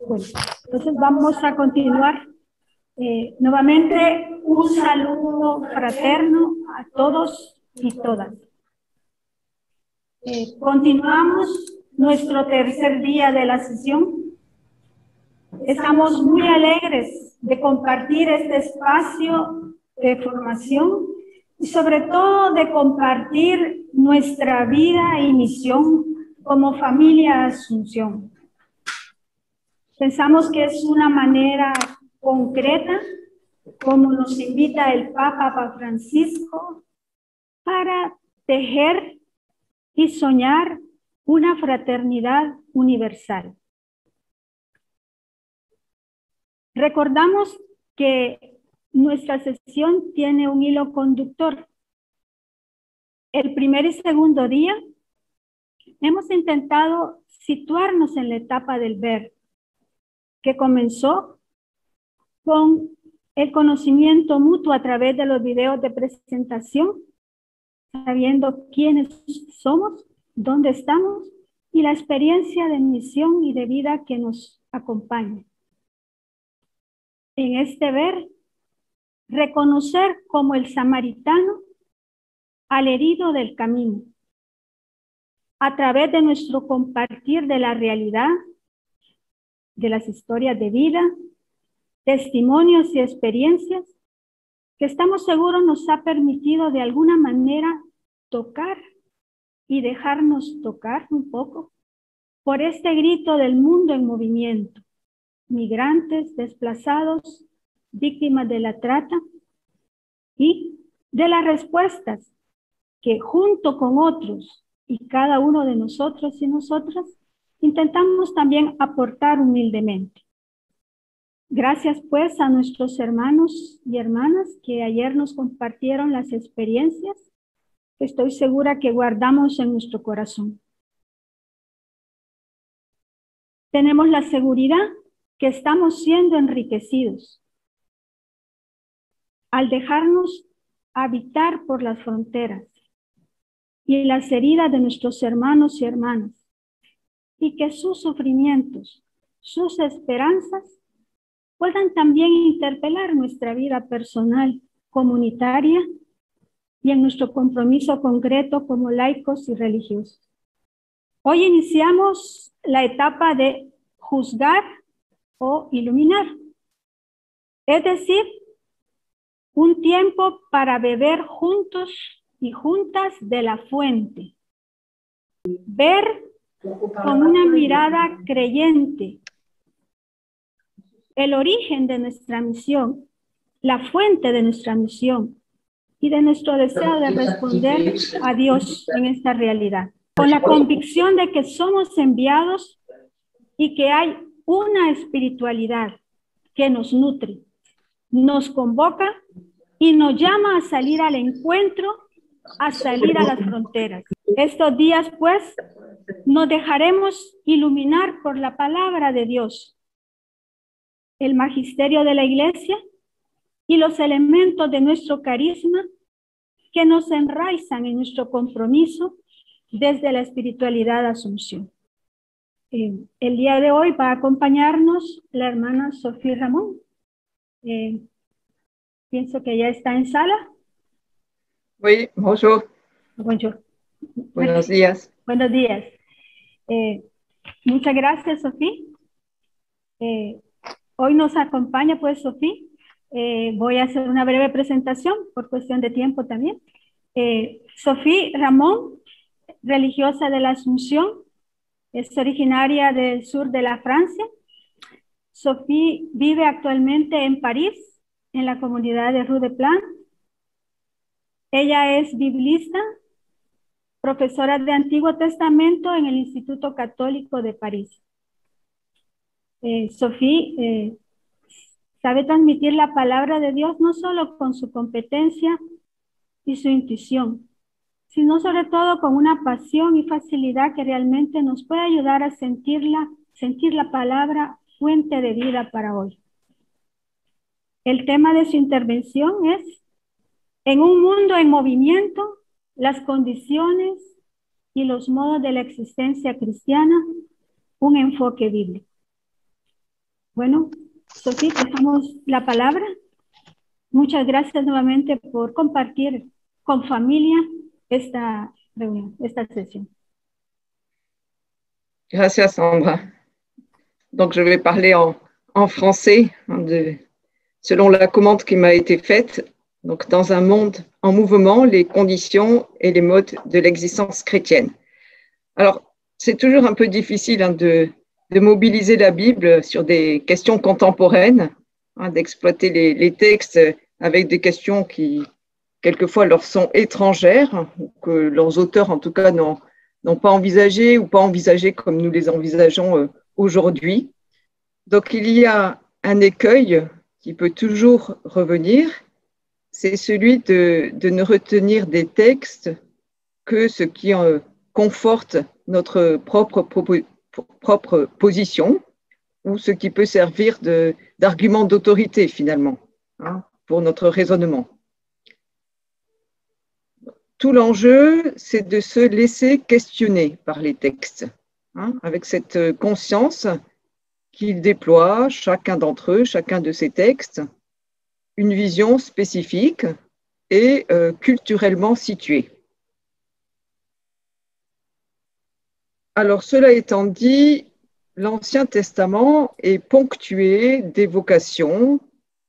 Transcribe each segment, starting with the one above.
Bueno, entonces vamos a continuar. Nuevamente un saludo fraterno a todos y todas. Continuamos nuestro tercer día de la sesión. Estamos muy alegres de compartir este espacio de formación y sobre todo de compartir nuestra vida y misión como familia Asunción. Pensamos que es una manera concreta, como nos invita el Papa Francisco, para tejer y soñar una fraternidad universal. Recordamos que nuestra sesión tiene un hilo conductor. El primer y segundo día hemos intentado situarnos en la etapa del ver, que comenzó con el conocimiento mutuo a través de los videos de presentación, sabiendo quiénes somos, dónde estamos y la experiencia de misión y de vida que nos acompaña. En este ver, reconocer como el samaritano al herido del camino, a través de nuestro compartir de la realidad, de las historias de vida, testimonios y experiencias que estamos seguros nos ha permitido de alguna manera tocar y dejarnos tocar un poco por este grito del mundo en movimiento, migrantes, desplazados, víctimas de la trata y de las respuestas que junto con otros y cada uno de nosotros y nosotras intentamos también aportar humildemente. Gracias pues a nuestros hermanos y hermanas que ayer nos compartieron las experiencias que estoy segura que guardamos en nuestro corazón. Tenemos la seguridad que estamos siendo enriquecidos al dejarnos habitar por las fronteras y las heridas de nuestros hermanos y hermanas, y que sus sufrimientos, sus esperanzas puedan también interpelar nuestra vida personal, comunitaria y en nuestro compromiso concreto como laicos y religiosos. Hoy iniciamos la etapa de juzgar o iluminar, es decir, un tiempo para beber juntos y juntas de la fuente, ver con una mirada creyente el origen de nuestra misión, la fuente de nuestra misión y de nuestro deseo de responder a Dios en esta realidad, con la convicción de que somos enviados y que hay una espiritualidad que nos nutre, nos convoca y nos llama a salir al encuentro, a salir a las fronteras. Estos días, pues, nos dejaremos iluminar por la palabra de Dios, el magisterio de la Iglesia y los elementos de nuestro carisma que nos enraizan en nuestro compromiso desde la espiritualidad Asunción. El día de hoy va a acompañarnos la hermana Sofía Ramón. Pienso que ya está en sala. Oui, bonjour. Bonjour. Buenos días. Buenos días. Muchas gracias, Sofía. Hoy nos acompaña, pues, Sofía. Voy a hacer una breve presentación por cuestión de tiempo también. Sofía Ramón, religiosa de la Asunción, es originaria del sur de la Francia. Sofía vive actualmente en París, en la comunidad de Rue de Plan. Ella es biblista, profesora de Antiguo Testamento en el Instituto Católico de París. Sofía sabe transmitir la palabra de Dios no solo con su competencia y su intuición, sino sobre todo con una pasión y facilidad que realmente nos puede ayudar a sentir la palabra fuente de vida para hoy. El tema de su intervención es: en un mundo en movimiento, las condiciones y los modos de la existencia cristiana, un enfoque bíblico. Bueno, Sofía, te damos la palabra. Muchas gracias nuevamente por compartir con familia esta reunión, esta sesión. Gracias, Sandra. Donc, je vais parler en français, selon la commande qui m'a été faite. Donc, dans un monde en mouvement, les conditions et les modes de l'existence chrétienne. Alors, c'est toujours un peu difficile de mobiliser la Bible sur des questions contemporaines, d'exploiter les textes avec des questions qui, quelquefois, leur sont étrangères, ou que leurs auteurs, en tout cas, n'ont pas envisagé ou pas envisagé comme nous les envisageons aujourd'hui. Donc, il y a un écueil qui peut toujours revenir, c'est celui de ne retenir des textes que ce qui conforte notre propre position ou ce qui peut servir d'argument d'autorité finalement pour notre raisonnement. Tout l'enjeu, c'est de se laisser questionner par les textes, avec cette conscience qu'ils déploient, chacun d'entre eux, chacun de ces textes, une vision spécifique et culturellement située. Alors, cela étant dit, l'Ancien Testament est ponctué d'évocations,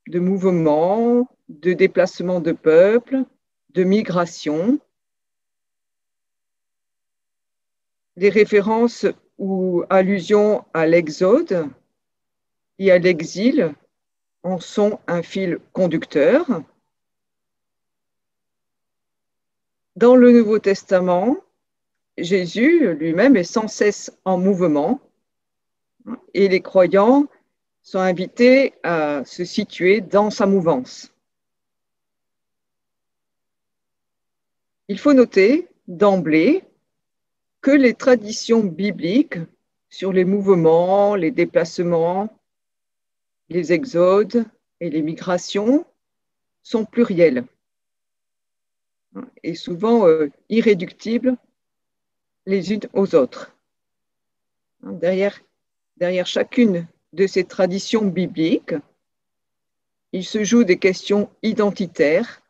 de mouvements, de déplacements de peuples, de migrations. Les références ou allusions à l'Exode et à l'exil en sont un fil conducteur. Dans le Nouveau Testament, Jésus lui-même est sans cesse en mouvement et les croyants sont invités à se situer dans sa mouvance. Il faut noter d'emblée que les traditions bibliques sur les mouvements, les déplacements, les exodes et les migrations sont plurielles et souvent irréductibles les unes aux autres. Derrière chacune de ces traditions bibliques, il se joue des questions identitaires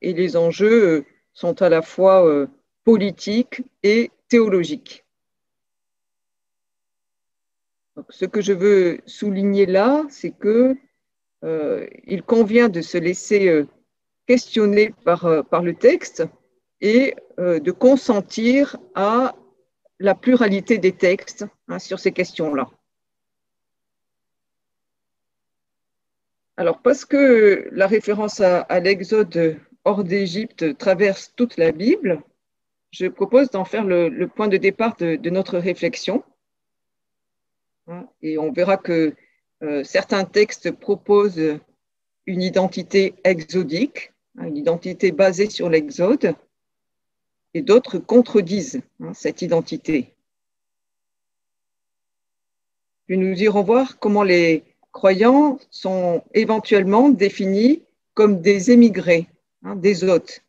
et les enjeux sont à la fois politiques et théologiques. Donc, ce que je veux souligner là, c'est que il convient de se laisser questionner par le texte et de consentir à la pluralité des textes sur ces questions-là. Alors, parce que la référence à l'Exode hors d'Égypte traverse toute la Bible, je propose d'en faire le point de départ de notre réflexion. Et on verra que certains textes proposent une identité exodique, une identité basée sur l'Exode, et d'autres contredisent cette identité. Puis nous irons voir comment les croyants sont éventuellement définis comme des émigrés, des hôtes.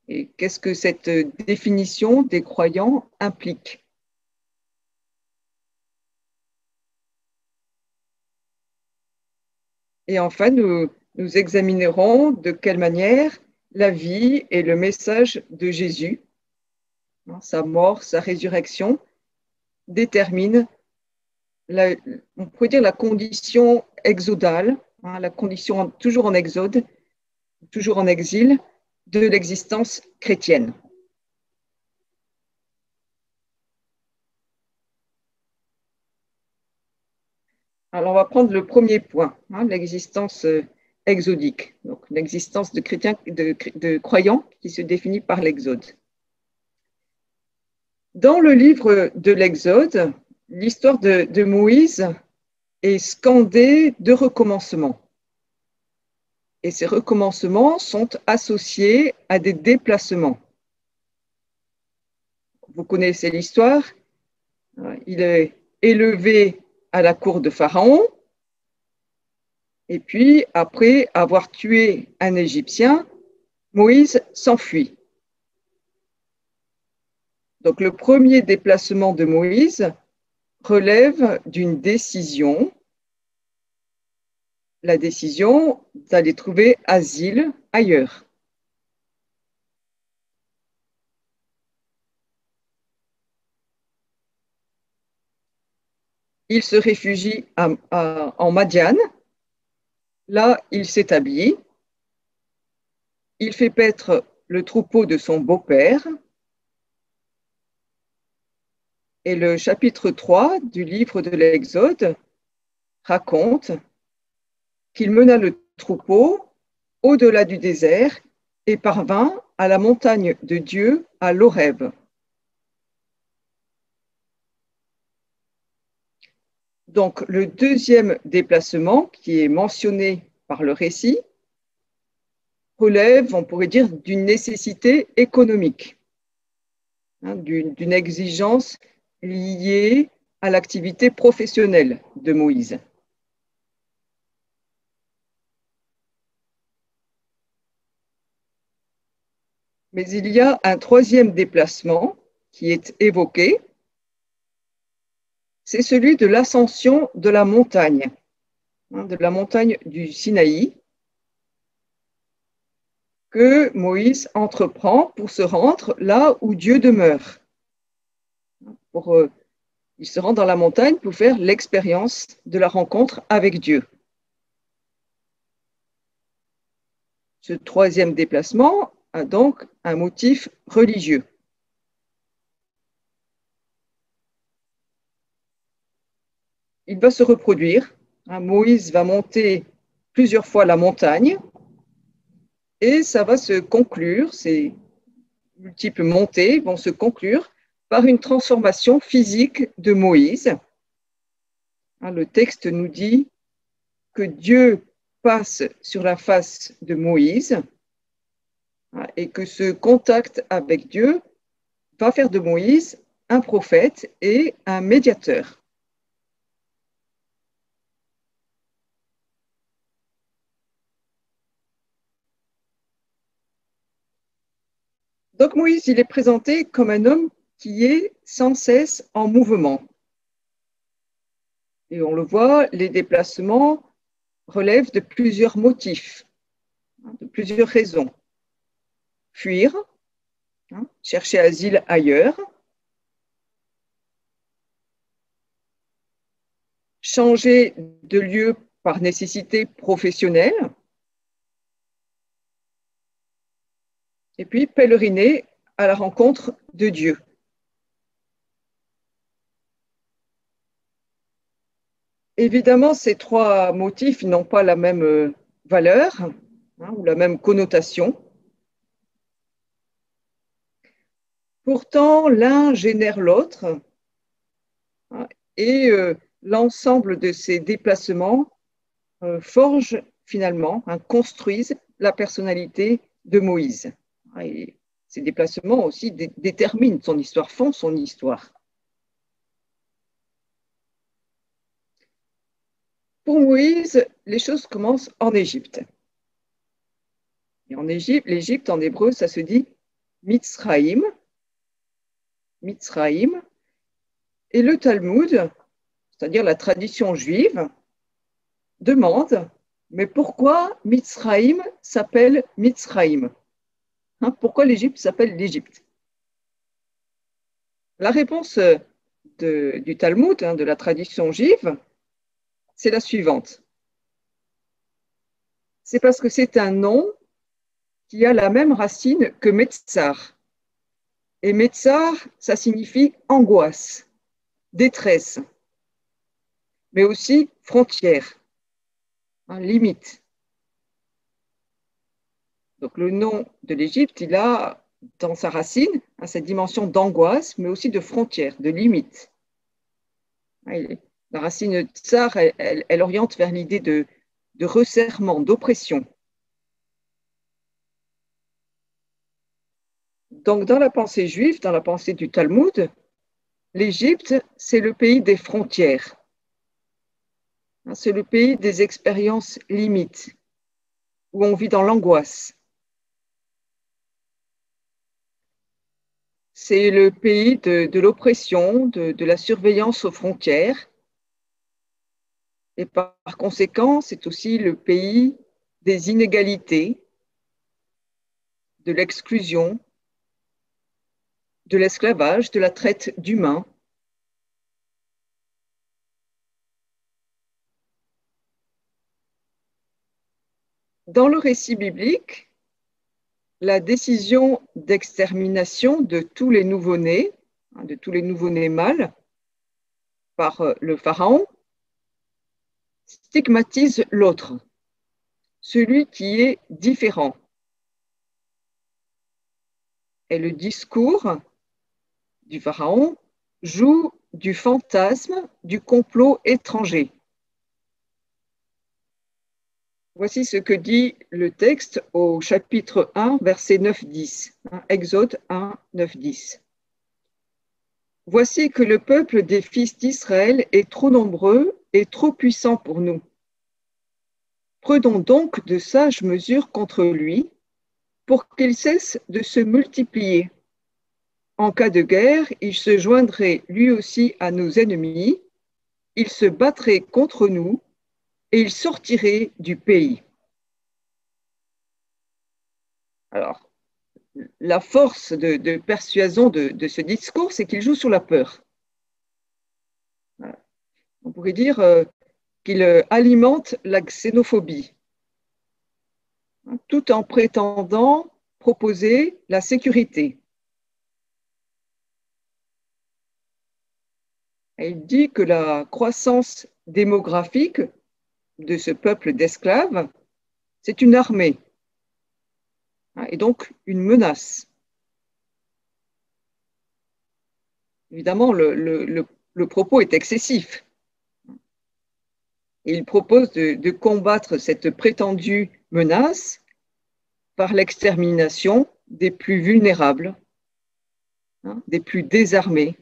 Et qu'est-ce que cette définition des croyants implique? Et enfin, nous examinerons de quelle manière la vie et le message de Jésus, sa mort, sa résurrection, déterminent on pourrait dire la condition exodale, la condition toujours en exode, toujours en exil, de l'existence chrétienne. Alors, on va prendre le premier point, l'existence exodique, donc l'existence de chrétiens, de croyants qui se définit par l'exode. Dans le livre de l'Exode, l'histoire de Moïse est scandée de recommencements. Et ces recommencements sont associés à des déplacements. Vous connaissez l'histoire. Il est élevé à la cour de Pharaon. Et puis, après avoir tué un Égyptien, Moïse s'enfuit. Donc, le premier déplacement de Moïse relève d'une décision, la décision d'aller trouver asile ailleurs. Il se réfugie en Madian. Là, il s'établit. Il fait paître le troupeau de son beau-père. Et le chapitre 3 du livre de l'Exode raconte qu'il mena le troupeau au-delà du désert et parvint à la montagne de Dieu à l'Horeb. Donc, le deuxième déplacement qui est mentionné par le récit relève, on pourrait dire, d'une nécessité économique, d'une exigence liée à l'activité professionnelle de Moïse. Mais il y a un troisième déplacement qui est évoqué, c'est celui de l'ascension de la montagne du Sinaï, que Moïse entreprend pour se rendre là où Dieu demeure. Il se rend dans la montagne pour faire l'expérience de la rencontre avec Dieu. Ce troisième déplacement a donc un motif religieux. Il va se reproduire. Moïse va monter plusieurs fois la montagne et ça va se conclure, ces multiples montées vont se conclure par une transformation physique de Moïse. Le texte nous dit que Dieu passe sur la face de Moïse et que ce contact avec Dieu va faire de Moïse un prophète et un médiateur. Donc Moïse, il est présenté comme un homme qui est sans cesse en mouvement. Et on le voit, les déplacements relèvent de plusieurs motifs, de plusieurs raisons. Fuir, chercher asile ailleurs, changer de lieu par nécessité professionnelle, et puis pèleriner à la rencontre de Dieu. Évidemment, ces trois motifs n'ont pas la même valeur ou la même connotation. Pourtant, l'un génère l'autre et l'ensemble de ces déplacements forgent finalement, construisent la personnalité de Moïse. Et ces déplacements aussi déterminent son histoire, font son histoire. Pour Moïse, les choses commencent en Égypte. Et en Égypte, l'Égypte en hébreu, ça se dit Mitzraïm. Mitzraïm. Et le Talmud, c'est-à-dire la tradition juive, demande, mais pourquoi Mitzraïm s'appelle Mitzraïm? Pourquoi l'Égypte s'appelle l'Égypte? La réponse du Talmud, de la tradition juive, c'est la suivante. C'est parce que c'est un nom qui a la même racine que Metzar. Et Metzar, ça signifie angoisse, détresse, mais aussi frontière, limite. Donc le nom de l'Égypte, il a dans sa racine cette dimension d'angoisse, mais aussi de frontière, de limite. La racine tsar, elle oriente vers l'idée de resserrement, d'oppression. Donc dans la pensée juive, dans la pensée du Talmud, l'Égypte, c'est le pays des frontières. C'est le pays des expériences limites, où on vit dans l'angoisse. c'est le pays de l'oppression, de la surveillance aux frontières. Et par conséquent, c'est aussi le pays des inégalités, de l'exclusion, de l'esclavage, de la traite d'humains. Dans le récit biblique, la décision d'extermination de tous les nouveau-nés, de tous les nouveau-nés mâles, par le pharaon, stigmatise l'autre, celui qui est différent. Et le discours du pharaon joue du fantasme du complot étranger. Voici ce que dit le texte au chapitre 1, versets 9-10. Exode 1, 9-10. Voici que le peuple des fils d'Israël est trop nombreux et trop puissant pour nous. Prenons donc de sages mesures contre lui pour qu'il cesse de se multiplier. En cas de guerre, il se joindrait lui aussi à nos ennemis, il se battrait contre nous et il sortirait du pays. Alors, la force de persuasion de ce discours, c'est qu'il joue sur la peur. Voilà. On pourrait dire qu'il alimente la xénophobie, tout en prétendant proposer la sécurité. Et il dit que la croissance démographique de ce peuple d'esclaves, c'est une armée, et donc une menace. Évidemment, le propos est excessif. Et il propose de combattre cette prétendue menace par l'extermination des plus vulnérables, des plus désarmés.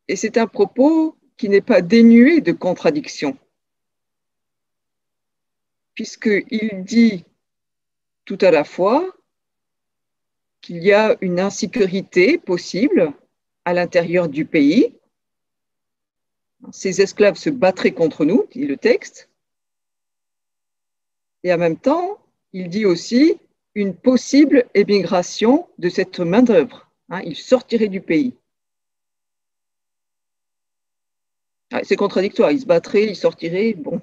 Et c'est un propos qui n'est pas dénué de contradictions, puisqu'il dit tout à la fois qu'il y a une insécurité possible à l'intérieur du pays. Ces esclaves se battraient contre nous, dit le texte. Et en même temps, il dit aussi une possible émigration de cette main-d'œuvre. Ils sortiraient du pays. C'est contradictoire, ils se battraient, ils sortiraient, bon.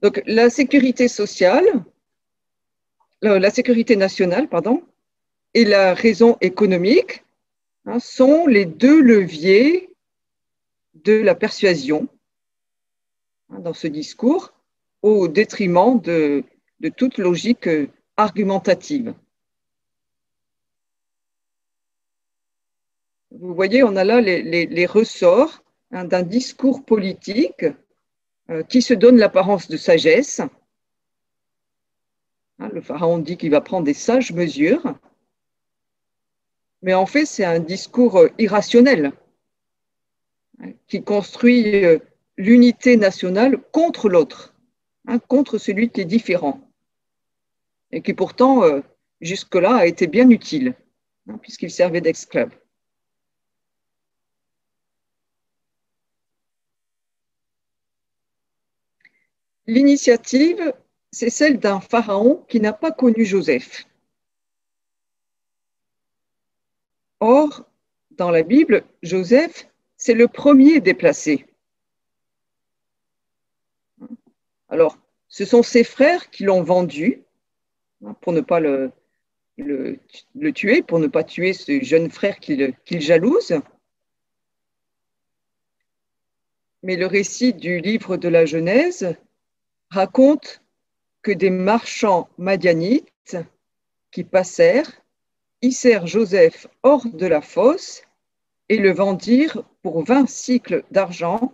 Donc la sécurité sociale, la sécurité nationale, pardon, et la raison économique sont les deux leviers de la persuasion dans ce discours, au détriment de toute logique argumentative. Vous voyez, on a là les ressorts d'un discours politique qui se donne l'apparence de sagesse. Le pharaon dit qu'il va prendre des sages mesures, mais en fait, c'est un discours irrationnel qui construit l'unité nationale contre l'autre, contre celui qui est différent, et qui pourtant, jusque-là, a été bien utile, puisqu'il servait d'esclave. L'initiative, c'est celle d'un pharaon qui n'a pas connu Joseph. Or, dans la Bible, Joseph, c'est le premier déplacé. Alors, ce sont ses frères qui l'ont vendu pour ne pas le tuer, pour ne pas tuer ce jeune frère qu'il jalouse. Mais le récit du livre de la Genèse raconte que des marchands madianites qui passèrent hissèrent Joseph hors de la fosse et le vendirent pour 20 cycles d'argent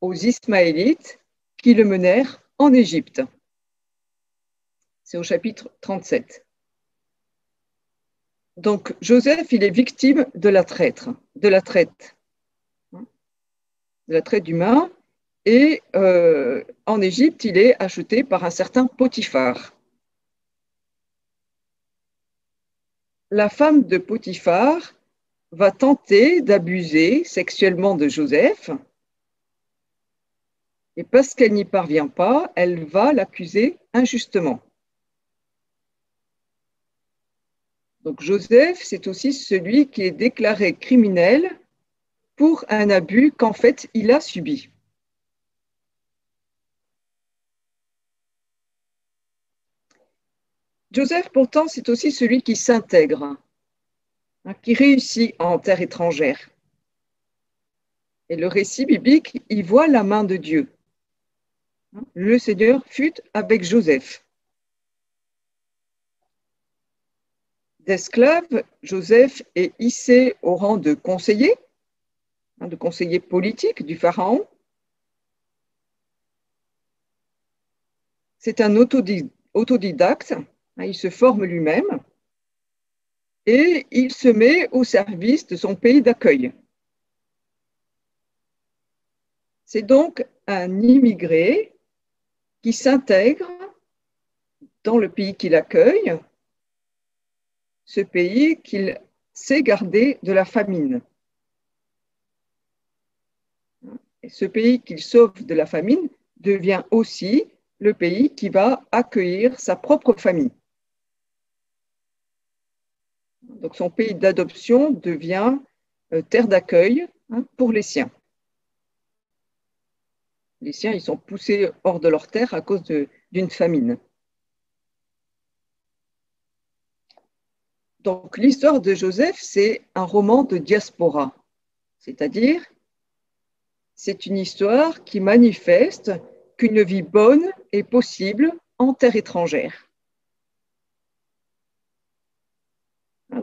aux Ismaélites qui le menèrent en Égypte. C'est au chapitre 37. Donc Joseph, il est victime de la traite d'humains, et en Égypte, il est acheté par un certain Potiphar. la femme de Potiphar va tenter d'abuser sexuellement de Joseph. Et parce qu'elle n'y parvient pas, elle va l'accuser injustement. Donc Joseph, c'est aussi celui qui est déclaré criminel pour un abus qu'en fait il a subi. Joseph, pourtant, c'est aussi celui qui s'intègre, qui réussit en terre étrangère. Et le récit biblique, il voit la main de Dieu. Le Seigneur fut avec Joseph. D'esclave, Joseph est hissé au rang de conseiller politique du Pharaon. C'est un autodidacte, il se forme lui-même et il se met au service de son pays d'accueil. C'est donc un immigré qui s'intègre dans le pays qu'il accueille, ce pays qu'il sait garder de la famine. Et ce pays qu'il sauve de la famine devient aussi le pays qui va accueillir sa propre famille. Donc son pays d'adoption devient terre d'accueil pour les siens. Les siens, ils sont poussés hors de leur terre à cause d'une famine. Donc l'histoire de Joseph, c'est un roman de diaspora, c'est-à-dire c'est une histoire qui manifeste qu'une vie bonne est possible en terre étrangère.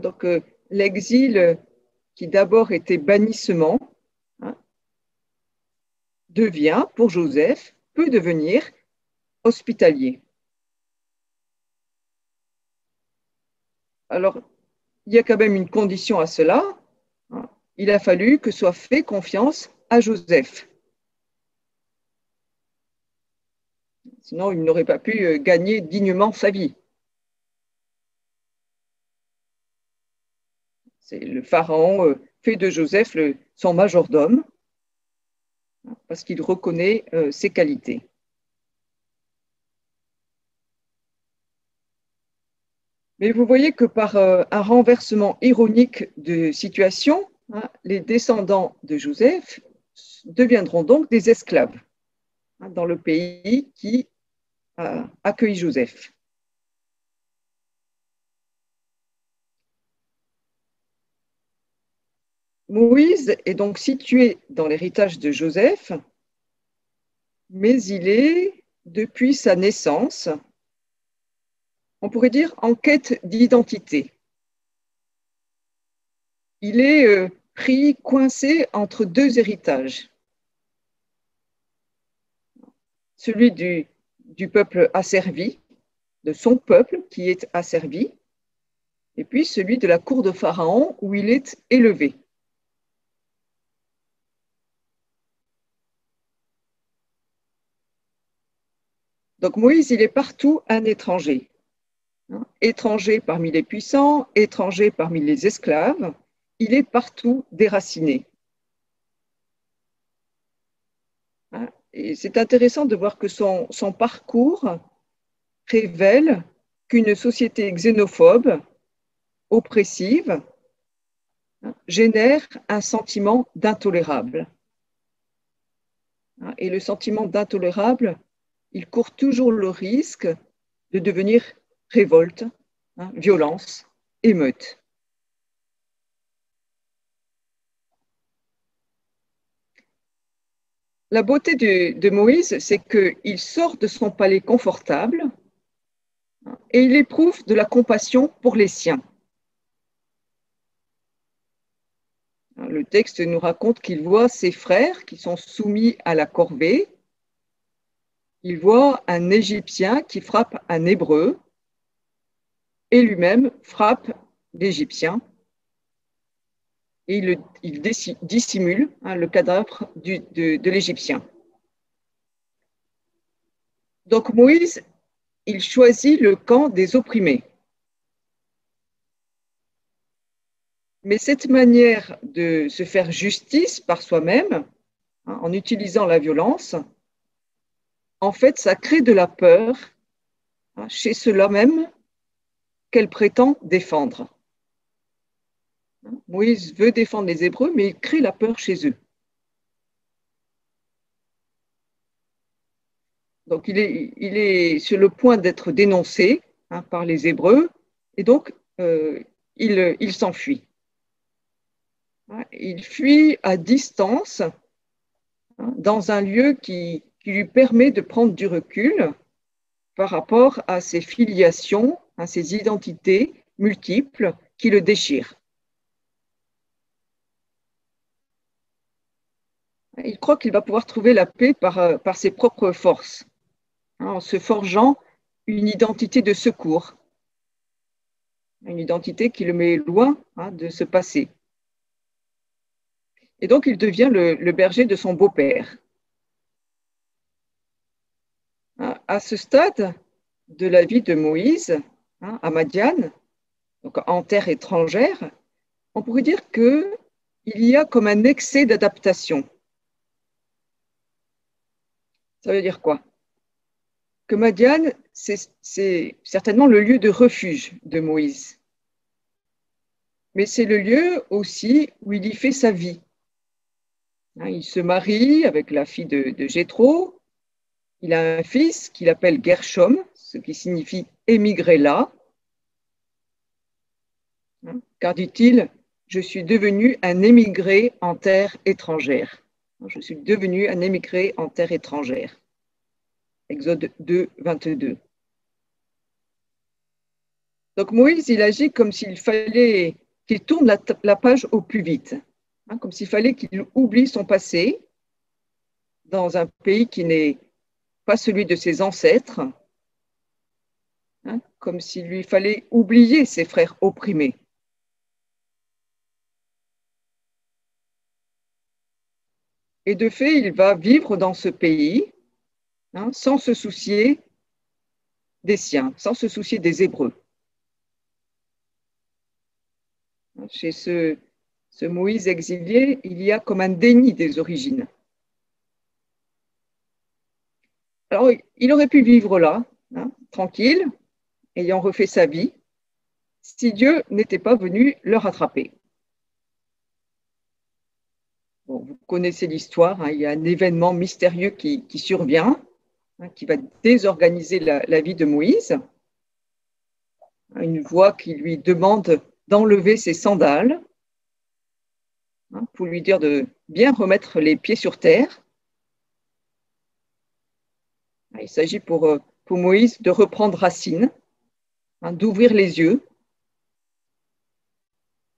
Donc l'exil qui d'abord était bannissement devient, pour Joseph, peut devenir hospitalier. Alors, il y a quand même une condition à cela. Il a fallu que soit fait confiance à Joseph. Sinon, il n'aurait pas pu gagner dignement sa vie. Le pharaon fait de Joseph son majordome parce qu'il reconnaît ses qualités. Mais vous voyez que par un renversement ironique de situation, les descendants de Joseph deviendront donc des esclaves dans le pays qui a accueilli Joseph. Moïse est donc situé dans l'héritage de Joseph, mais il est, depuis sa naissance, on pourrait dire en quête d'identité. Il est pris, coincé entre deux héritages. Celui du peuple asservi, de son peuple qui est asservi, et puis celui de la cour de Pharaon où il est élevé. Donc Moïse, il est partout un étranger. Étranger parmi les puissants, étranger parmi les esclaves, il est partout déraciné. Et c'est intéressant de voir que son parcours révèle qu'une société xénophobe, oppressive, génère un sentiment d'intolérable. Et le sentiment d'intolérable, il court toujours le risque de devenir révolte, violence, émeute. La beauté de Moïse, c'est qu'il sort de son palais confortable et il éprouve de la compassion pour les siens. Le texte nous raconte qu'il voit ses frères qui sont soumis à la corvée. Il voit un Égyptien qui frappe un Hébreu et lui-même frappe l'Égyptien. Et il dissimule le cadavre de l'Égyptien. Donc Moïse, il choisit le camp des opprimés. Mais cette manière de se faire justice par soi-même, en utilisant la violence, en fait, ça crée de la peur chez ceux-là même qu'elle prétend défendre. Moïse veut défendre les Hébreux, mais il crée la peur chez eux. Donc, il est sur le point d'être dénoncé par les Hébreux, et donc il s'enfuit. Il fuit à distance dans un lieu qui lui permet de prendre du recul par rapport à ses filiations, à ses identités multiples qui le déchirent. Il croit qu'il va pouvoir trouver la paix par ses propres forces, en se forgeant une identité de secours, une identité qui le met loin de ce passé. Et donc, il devient le berger de son beau-père. À ce stade de la vie de Moïse, à Madian, donc en terre étrangère, on pourrait dire qu'il y a comme un excès d'adaptation. Ça veut dire quoi? Que Madian, c'est certainement le lieu de refuge de Moïse. Mais c'est le lieu aussi où il y fait sa vie. Il se marie avec la fille de Jéthro. Il a un fils qu'il appelle Gershom, ce qui signifie émigrer là. Car, dit-il, je suis devenu un émigré en terre étrangère. Je suis devenu un émigré en terre étrangère. Exode 2, 22. Donc Moïse, il agit comme s'il fallait qu'il tourne la page au plus vite, comme s'il fallait qu'il oublie son passé dans un pays qui n'est pas celui de ses ancêtres, comme s'il lui fallait oublier ses frères opprimés. Et de fait, il va vivre dans ce pays sans se soucier des siens, sans se soucier des Hébreux. Chez ce Moïse exilé, il y a comme un déni des origines. Alors, il aurait pu vivre là, tranquille, ayant refait sa vie, si Dieu n'était pas venu le rattraper. Bon, vous connaissez l'histoire, il y a un événement mystérieux qui survient, qui va désorganiser la vie de Moïse. Une voix qui lui demande d'enlever ses sandales pour lui dire de bien remettre les pieds sur terre. Il s'agit pour Moïse de reprendre racine, d'ouvrir les yeux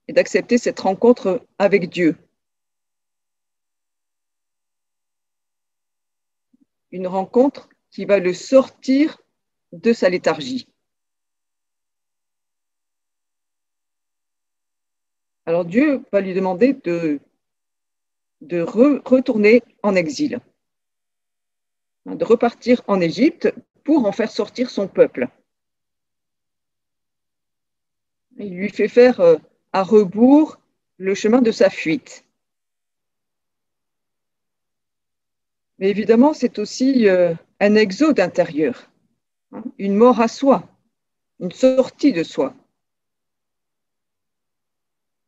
et d'accepter cette rencontre avec Dieu. Une rencontre qui va le sortir de sa léthargie. Alors Dieu va lui demander de retourner en exil, de repartir en Égypte pour en faire sortir son peuple. Il lui fait faire à rebours le chemin de sa fuite. Mais évidemment, c'est aussi un exode intérieur, une mort à soi, une sortie de soi.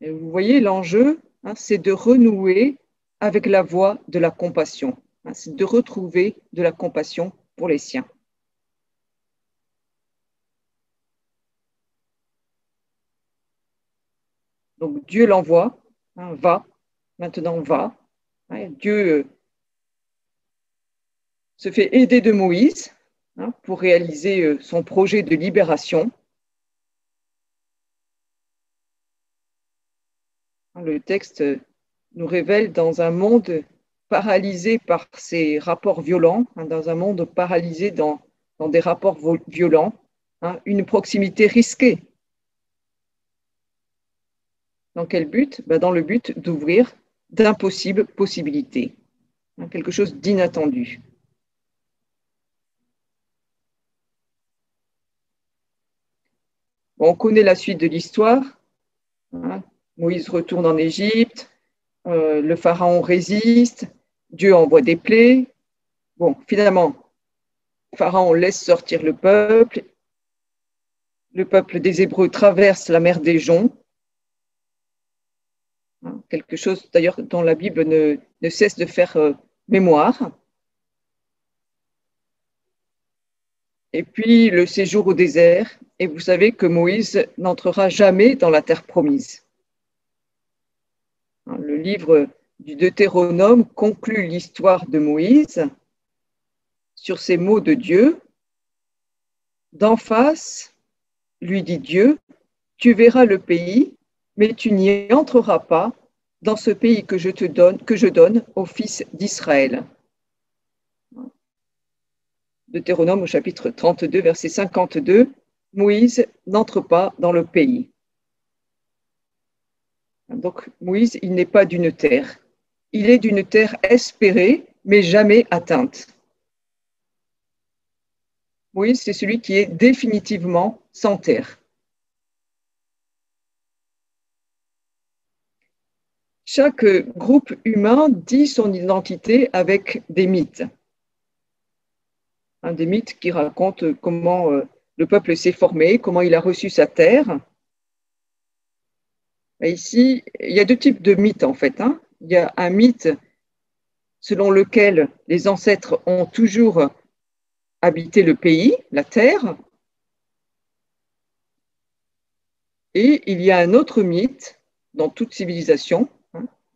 Et vous voyez, l'enjeu, c'est de renouer avec la voie de la compassion, c'est de retrouver de la compassion pour les siens. Donc Dieu l'envoie, va, maintenant va. Dieu se fait aider de Moïse pour réaliser son projet de libération. Le texte nous révèle dans un monde paralysé par ces rapports violents, dans un monde paralysé dans des rapports violents, une proximité risquée. Dans quel but? Dans le but d'ouvrir d'impossibles possibilités, quelque chose d'inattendu. Bon, on connaît la suite de l'histoire. Moïse retourne en Égypte, le pharaon résiste, Dieu envoie des plaies. Bon, finalement, le pharaon laisse sortir le peuple des Hébreux traverse la mer des Joncs, quelque chose d'ailleurs dont la Bible ne cesse de faire mémoire. Et puis le séjour au désert, et vous savez que Moïse n'entrera jamais dans la terre promise. Le livre du Deutéronome conclut l'histoire de Moïse sur ces mots de Dieu. D'en face, lui dit Dieu, tu verras le pays, mais tu n'y entreras pas dans ce pays que je donne aux fils d'Israël. Deutéronome au chapitre 32, verset 52, Moïse n'entre pas dans le pays. Donc Moïse, il n'est pas d'une terre. Il est d'une terre espérée, mais jamais atteinte. Moïse, c'est celui qui est définitivement sans terre. Chaque groupe humain dit son identité avec des mythes. Des mythes qui racontent comment le peuple s'est formé, comment il a reçu sa terre. Et ici, il y a deux types de mythes en fait. Il y a un mythe selon lequel les ancêtres ont toujours habité le pays, la terre. Et il y a un autre mythe, dans toute civilisation,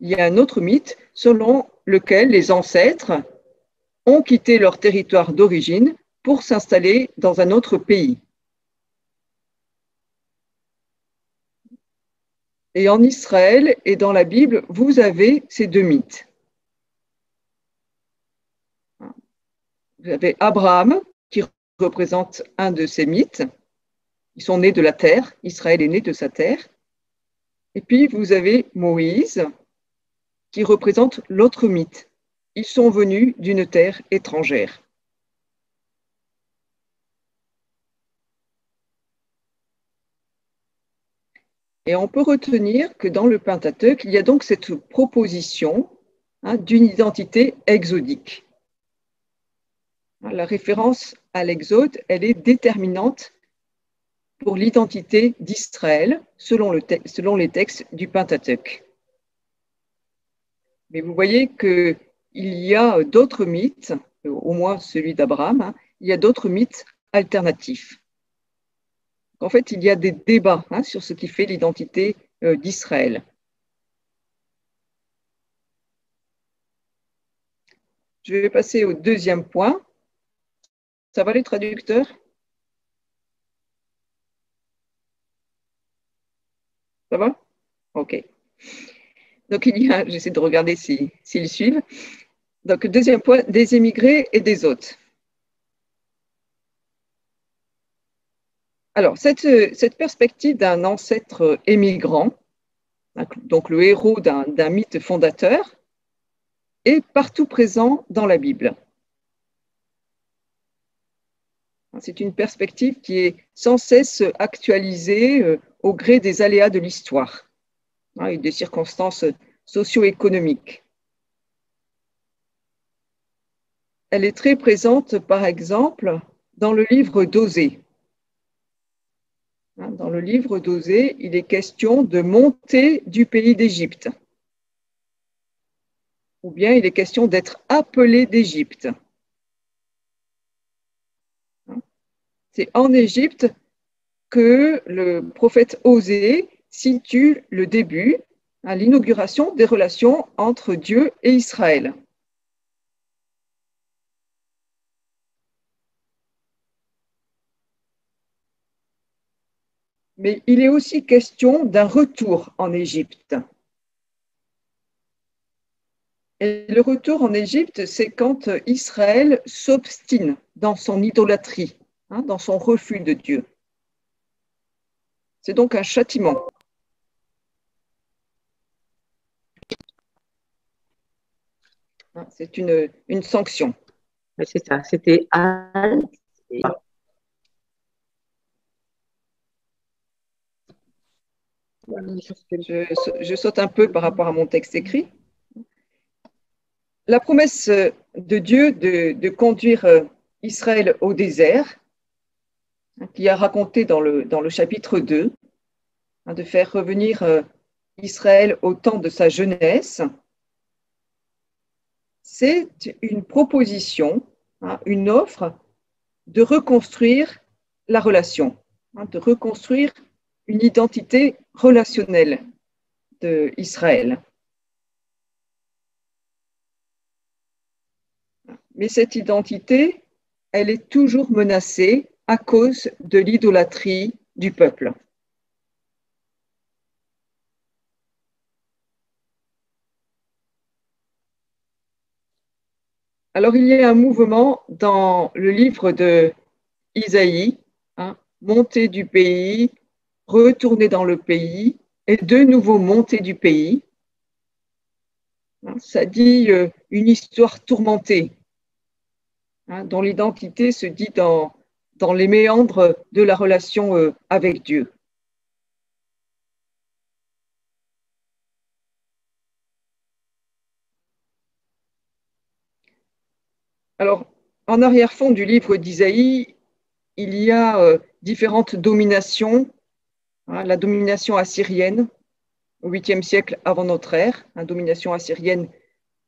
il y a un autre mythe selon lequel les ancêtres ont quitté leur territoire d'origine pour s'installer dans un autre pays. Et en Israël et dans la Bible, vous avez ces deux mythes. Vous avez Abraham, qui représente un de ces mythes. Ils sont nés de la terre, Israël est né de sa terre. Et puis, vous avez Moïse, qui représente l'autre mythe. Ils sont venus d'une terre étrangère. Et on peut retenir que dans le Pentateuque, il y a donc cette proposition d'une identité exodique. La référence à l'Exode, elle est déterminante pour l'identité d'Israël selon les textes du Pentateuque. Mais vous voyez qu'il y a d'autres mythes, au moins celui d'Abraham, il y a d'autres mythes alternatifs. En fait, il y a des débats sur ce qui fait l'identité d'Israël. Je vais passer au deuxième point. Ça va les traducteurs? Ça va? OK. Donc, j'essaie de regarder s'ils suivent. Donc, deuxième point, des immigrés et des hôtes. Alors, cette perspective d'un ancêtre émigrant, donc le héros d'un mythe fondateur, est partout présent dans la Bible. C'est une perspective qui est sans cesse actualisée au gré des aléas de l'histoire et des circonstances socio-économiques. Elle est très présente, par exemple, dans le livre d'Osée. Dans le livre d'Osée, il est question de monter du pays d'Égypte. Ou bien il est question d'être appelé d'Égypte. C'est en Égypte que le prophète Osée situe le début, l'inauguration des relations entre Dieu et Israël. Mais il est aussi question d'un retour en Égypte. Et le retour en Égypte, c'est quand Israël s'obstine dans son idolâtrie, dans son refus de Dieu. C'est donc un châtiment. C'est une sanction. C'est ça, c'était Anne. Je saute un peu par rapport à mon texte écrit. La promesse de Dieu de conduire Israël au désert, qui a raconté dans le chapitre 2, de faire revenir Israël au temps de sa jeunesse, c'est une proposition, une offre de reconstruire la relation, de reconstruire une identité relationnelle d'Israël. Mais cette identité, elle est toujours menacée à cause de l'idolâtrie du peuple. Alors, il y a un mouvement dans le livre de Isaïe, monter du pays, retourner dans le pays, et de nouveau monter du pays. Ça dit une histoire tourmentée, dont l'identité se dit dans les méandres de la relation avec Dieu. Alors, en arrière-fond du livre d'Isaïe, il y a différentes dominations. La domination assyrienne au 8e siècle avant notre ère, la domination assyrienne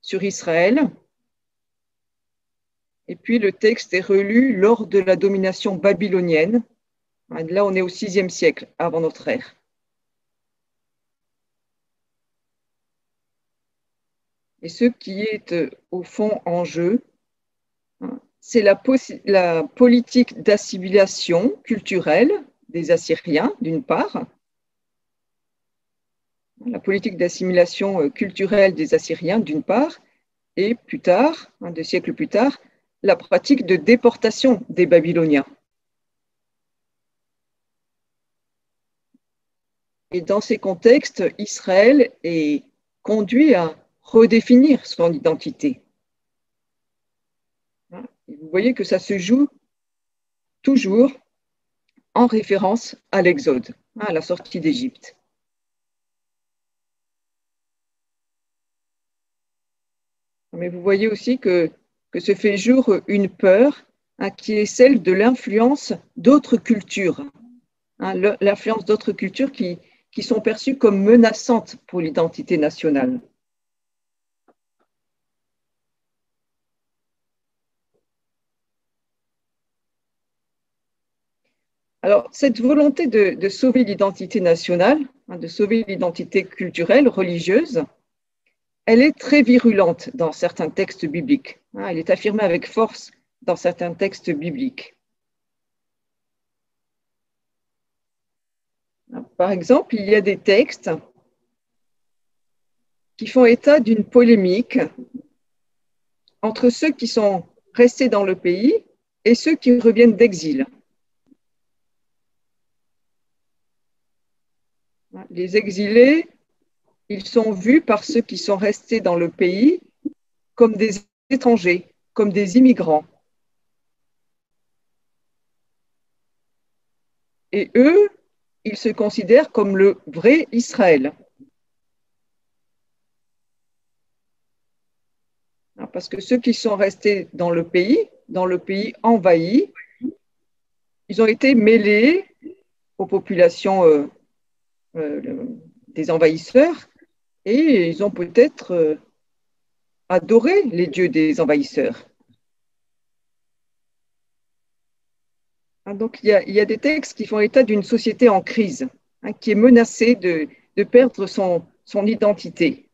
sur Israël. Et puis le texte est relu lors de la domination babylonienne. Là, on est au 6e siècle avant notre ère. Et ce qui est au fond en jeu, c'est la politique d'assimilation culturelle des Assyriens, d'une part, la politique d'assimilation culturelle des Assyriens, d'une part, et plus tard, 2 siècles plus tard, la pratique de déportation des Babyloniens. Et dans ces contextes, Israël est conduit à redéfinir son identité. Vous voyez que ça se joue toujours en référence à l'Exode, à la sortie d'Égypte. Mais vous voyez aussi que se fait jour une peur qui est celle de l'influence d'autres cultures, l'influence d'autres cultures qui sont perçues comme menaçantes pour l'identité nationale. Alors, cette volonté de sauver l'identité nationale, de sauver l'identité culturelle, religieuse, elle est très virulente dans certains textes bibliques. Elle est affirmée avec force dans certains textes bibliques. Par exemple, il y a des textes qui font état d'une polémique entre ceux qui sont restés dans le pays et ceux qui reviennent d'exil. Les exilés, ils sont vus par ceux qui sont restés dans le pays comme des étrangers, comme des immigrants. Et eux, ils se considèrent comme le vrai Israël. Parce que ceux qui sont restés dans le pays envahi, ils ont été mêlés aux populations des envahisseurs et ils ont peut-être adoré les dieux des envahisseurs. Donc, il y a des textes qui font état d'une société en crise, qui est menacée de perdre son identité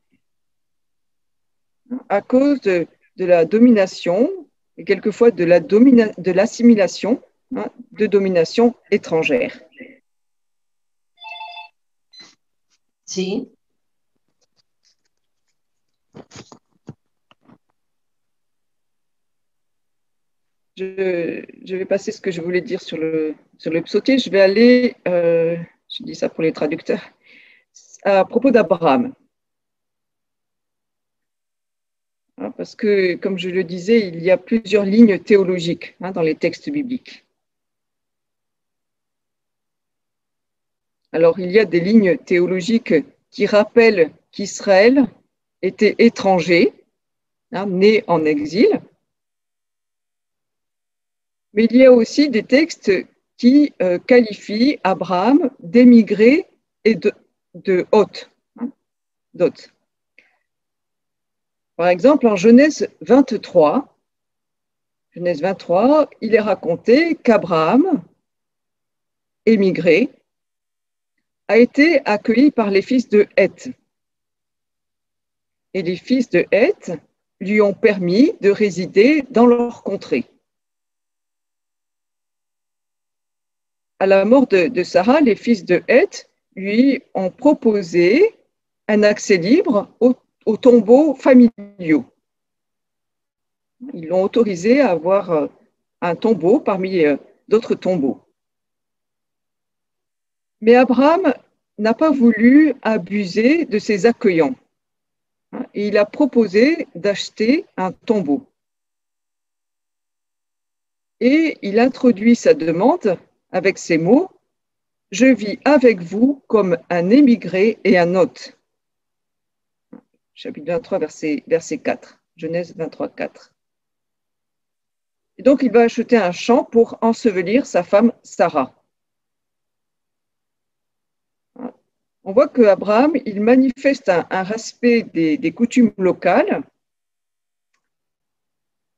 à cause de la domination et quelquefois de l'assimilation de domination étrangère. Si. Je vais passer ce que je voulais dire sur le psautier. Je vais aller, je dis ça pour les traducteurs, à propos d'Abraham. Parce que, comme je le disais, il y a plusieurs lignes théologiques dans les textes bibliques. Alors, il y a des lignes théologiques qui rappellent qu'Israël était étranger, né en exil. Mais il y a aussi des textes qui qualifient Abraham d'émigré et de hôte. Par exemple, en Genèse 23, il est raconté qu'Abraham, émigré, a été accueilli par les fils de Heth. Et les fils de Heth lui ont permis de résider dans leur contrée. À la mort de Sarah, les fils de Heth lui ont proposé un accès libre aux tombeaux familiaux. Ils l'ont autorisé à avoir un tombeau parmi d'autres tombeaux. Mais Abraham n'a pas voulu abuser de ses accueillants. Et il a proposé d'acheter un tombeau. Et il introduit sa demande avec ces mots « Je vis avec vous comme un émigré et un hôte ». Chapitre 23, verset 4, Genèse 23, 4. Et donc, il va acheter un champ pour ensevelir sa femme Sarah. On voit qu'Abraham, il manifeste un respect des coutumes locales,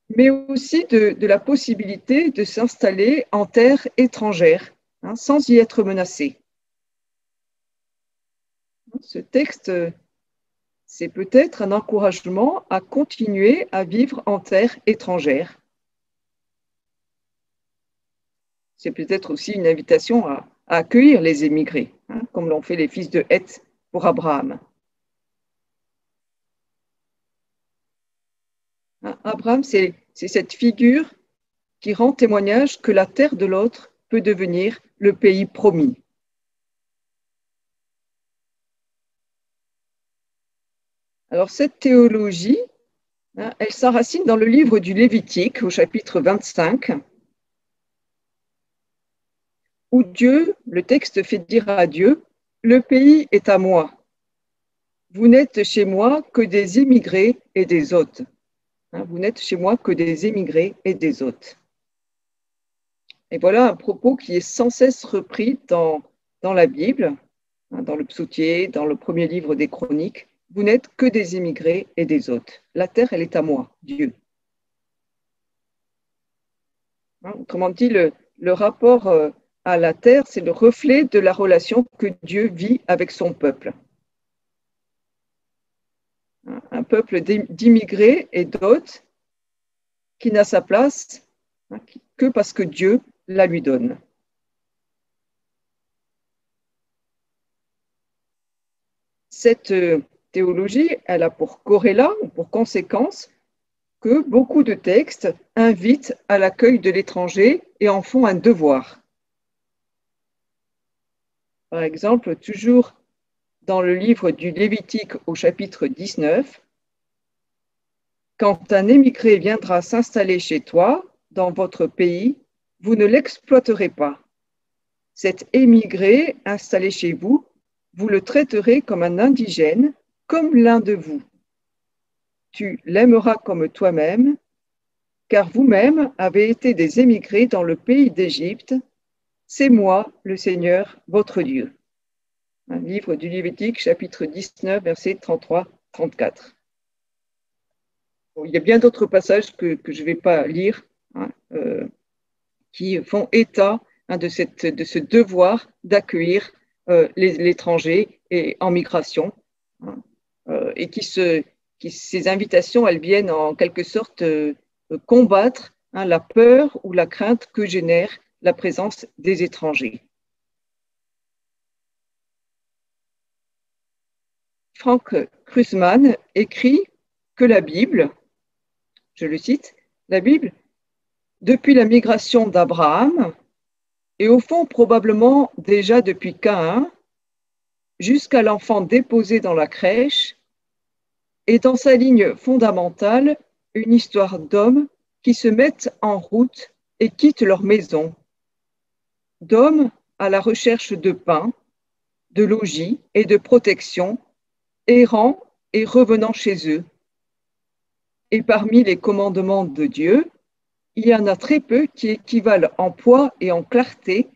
mais aussi de la possibilité de s'installer en terre étrangère, sans y être menacé. Ce texte, c'est peut-être un encouragement à continuer à vivre en terre étrangère. C'est peut-être aussi une invitation à accueillir les émigrés, comme l'ont fait les fils de Heth pour Abraham. Abraham, c'est cette figure qui rend témoignage que la terre de l'autre peut devenir le pays promis. Alors cette théologie, elle s'enracine dans le livre du Lévitique au chapitre 25, où Dieu, le texte fait dire à Dieu, « Le pays est à moi. Vous n'êtes chez moi que des immigrés et des hôtes. » Vous n'êtes chez moi que des émigrés et des hôtes. Et voilà un propos qui est sans cesse repris dans la Bible, dans le psautier, dans le premier livre des Chroniques. Vous n'êtes que des immigrés et des hôtes. La terre, elle est à moi, Dieu. Autrement dit, le rapport à la terre, c'est le reflet de la relation que Dieu vit avec son peuple. Un peuple d'immigrés et d'hôtes qui n'a sa place que parce que Dieu la lui donne. Cette théologie, elle a pour corrélat ou pour conséquence que beaucoup de textes invitent à l'accueil de l'étranger et en font un devoir. Par exemple, toujours dans le livre du Lévitique au chapitre 19, quand un émigré viendra s'installer chez toi, dans votre pays, vous ne l'exploiterez pas. Cet émigré installé chez vous, vous le traiterez comme un indigène, comme l'un de vous. Tu l'aimeras comme toi-même, car vous-même avez été des émigrés dans le pays d'Égypte. C'est moi, le Seigneur, votre Dieu. Un livre du Lévitique, chapitre 19, versets 33-34. Bon, il y a bien d'autres passages que je ne vais pas lire, qui font état de ce devoir d'accueillir l'étranger et en migration, et ces invitations, elles viennent en quelque sorte combattre la peur ou la crainte que génère la présence des étrangers. Frank Krusman écrit que la Bible, je le cite, la Bible, depuis la migration d'Abraham, et au fond probablement déjà depuis Caïn, jusqu'à l'enfant déposé dans la crèche, est dans sa ligne fondamentale une histoire d'hommes qui se mettent en route et quittent leur maison, d'hommes à la recherche de pain, de logis et de protection, errant et revenant chez eux. Et parmi les commandements de Dieu, il y en a très peu qui équivalent en poids et en clarté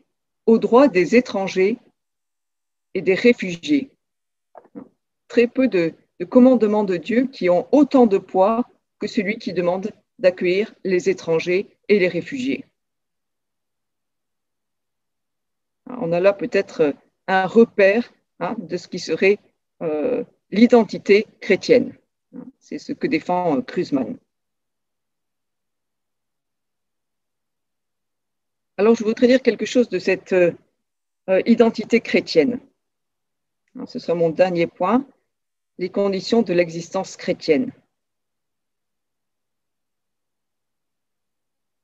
aux droits des étrangers et des réfugiés. Très peu de commandements de Dieu qui ont autant de poids que celui qui demande d'accueillir les étrangers et les réfugiés. On a là peut-être un repère de ce qui serait l'identité chrétienne. C'est ce que défend Kruzman. Alors, je voudrais dire quelque chose de cette identité chrétienne. Alors, ce sera mon dernier point, les conditions de l'existence chrétienne.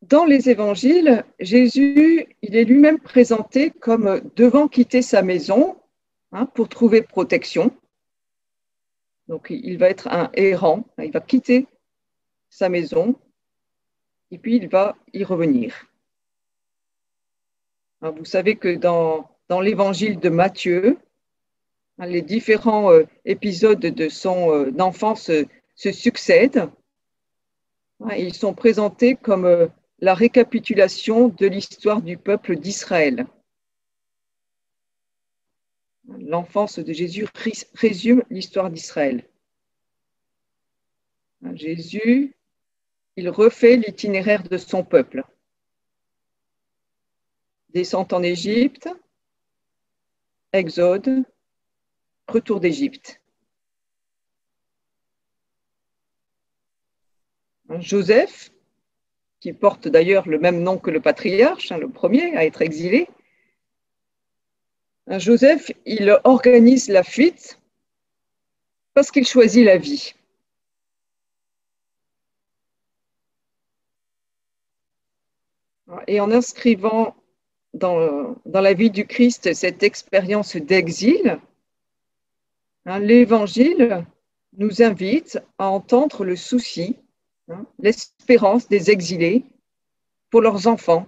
Dans les évangiles, Jésus, il est lui-même présenté comme devant quitter sa maison pour trouver protection. Donc, il va être un errant, il va quitter sa maison et puis il va y revenir. Alors, vous savez que dans l'évangile de Matthieu, les différents épisodes de son enfance se succèdent. Ils sont présentés comme la récapitulation de l'histoire du peuple d'Israël. L'enfance de Jésus résume l'histoire d'Israël. Jésus, il refait l'itinéraire de son peuple. Descente en Égypte, Exode, retour d'Égypte. Joseph, qui porte d'ailleurs le même nom que le patriarche, le premier à être exilé, Joseph, il organise la fuite parce qu'il choisit la vie. Et en inscrivant dans la vie du Christ cette expérience d'exil, l'Évangile nous invite à entendre le souci, l'espérance des exilés pour leurs enfants,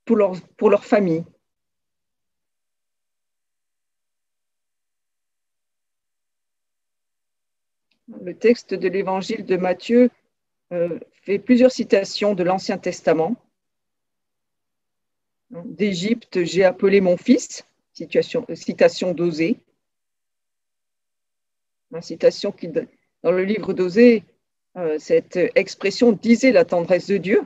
pour leur famille. Le texte de l'Évangile de Matthieu fait plusieurs citations de l'Ancien Testament. D'Égypte, j'ai appelé mon fils, citation d'Osée. Une citation qui, dans le livre d'Osée, cette expression disait la tendresse de Dieu.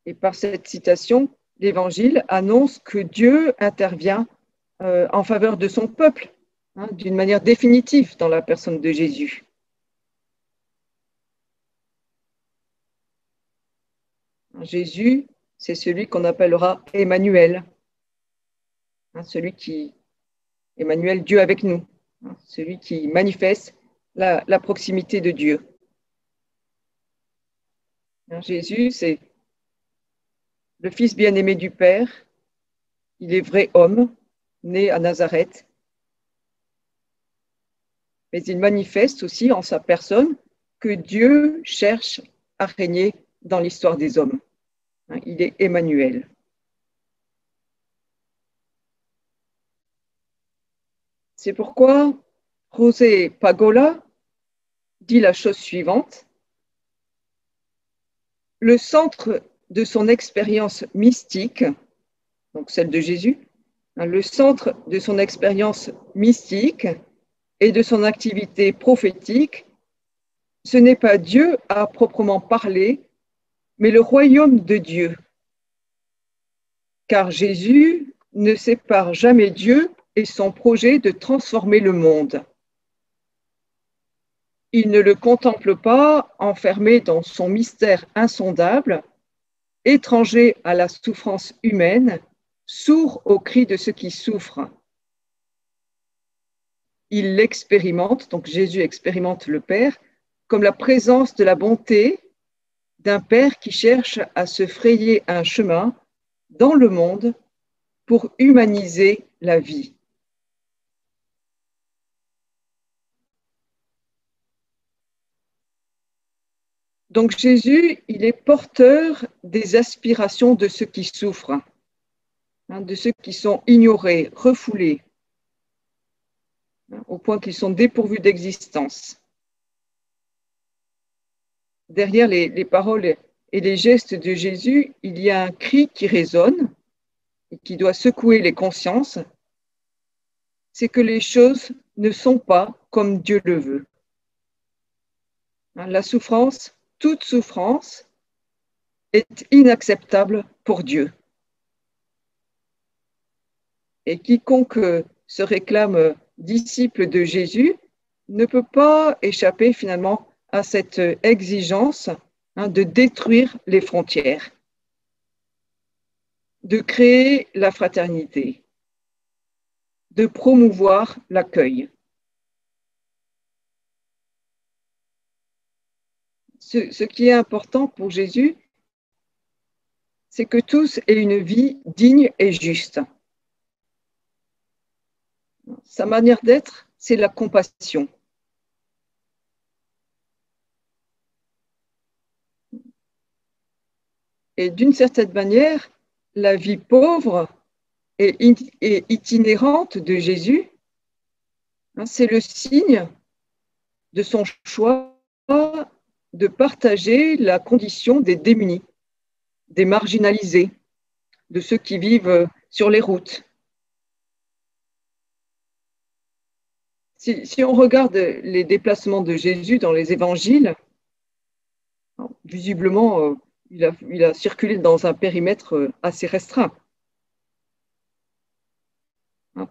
Et par cette citation, l'Évangile annonce que Dieu intervient en faveur de son peuple, d'une manière définitive dans la personne de Jésus. Jésus, c'est celui qu'on appellera Emmanuel, Emmanuel, Dieu avec nous, celui qui manifeste la proximité de Dieu. Jésus, c'est le Fils bien-aimé du Père, il est vrai homme, né à Nazareth, mais il manifeste aussi en sa personne que Dieu cherche à régner dans l'histoire des hommes. Il est Emmanuel. C'est pourquoi José Pagola dit la chose suivante. Le centre de son expérience mystique, donc celle de Jésus, le centre de son expérience mystique et de son activité prophétique, ce n'est pas Dieu à proprement parler, mais le royaume de Dieu. Car Jésus ne sépare jamais Dieu et son projet de transformer le monde. Il ne le contemple pas enfermé dans son mystère insondable, étranger à la souffrance humaine, sourd aux cris de ceux qui souffrent. Il l'expérimente, donc Jésus expérimente le Père, comme la présence de la bonté d'un Père qui cherche à se frayer un chemin dans le monde pour humaniser la vie. Donc Jésus, il est porteur des aspirations de ceux qui souffrent. de ceux qui sont ignorés, refoulés, au point qu'ils sont dépourvus d'existence. Derrière les paroles et les gestes de Jésus, il y a un cri qui résonne et qui doit secouer les consciences. C'est que les choses ne sont pas comme Dieu le veut. La souffrance, toute souffrance, est inacceptable pour Dieu. Et quiconque se réclame disciple de Jésus ne peut pas échapper finalement à cette exigence de détruire les frontières, de créer la fraternité, de promouvoir l'accueil. Ce qui est important pour Jésus, c'est que tous aient une vie digne et juste. Sa manière d'être, c'est la compassion. Et d'une certaine manière, la vie pauvre et itinérante de Jésus, c'est le signe de son choix de partager la condition des démunis, des marginalisés, de ceux qui vivent sur les routes. Si on regarde les déplacements de Jésus dans les évangiles, visiblement, il a circulé dans un périmètre assez restreint.